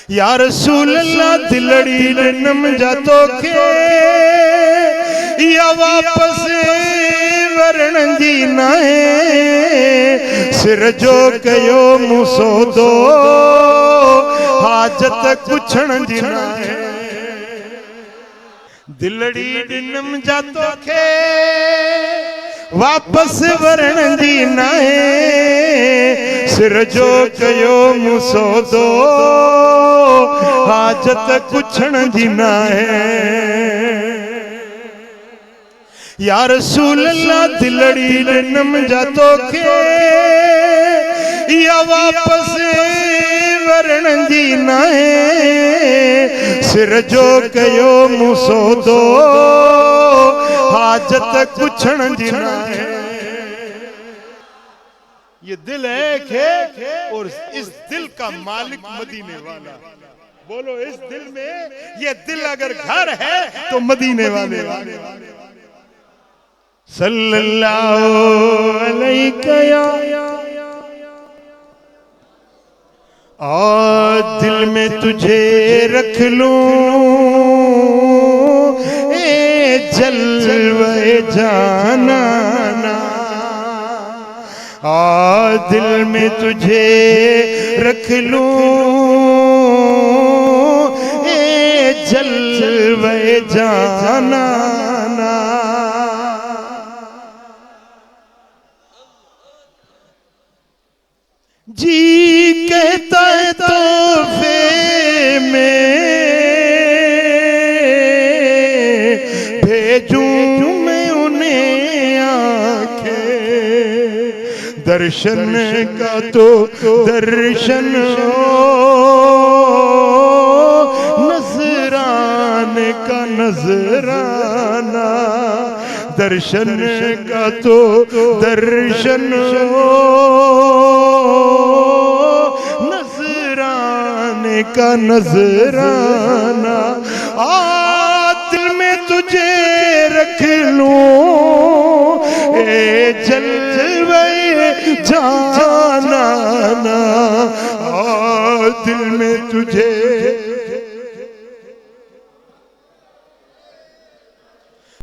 या रसूल अल्लाह दिलड़ी नम जातो के या वापस वरण जी नाहे सिर जो कयो मुसो दो हाजत कुछण जी नाहे दिलड़ी नम जातो के वापस वरण जी नाहे सिर जो कयो मुसो दो हाजत कुछण जी नाहे या रसूल अल्लाह दिलड़ी नम जातो के या वापस वरण जी नाहे सिर जो कयो मुसो दो हाजत कुछण जी नाहे। ये दिल है और इस दिल का मालिक मदीने वाला। बोलो इस दिल में ये दिल अगर घर है तो मदीने वाले सल्लल्लाहु अलैहि आ दिल में तुझे रख लूं ए जलवे जाना आ दिल में तुझे रख लूं ए जलवे जाना जी कहता है तोहफे में भेजूं मैं उन्हें आके दर्शन का तो दर्शन नजरान का नजराना दर्शन का तो दर्शन नजराने का नजराना आ दिल में तुझे रख लूं ए जलवे जाना आ दिल में तुझे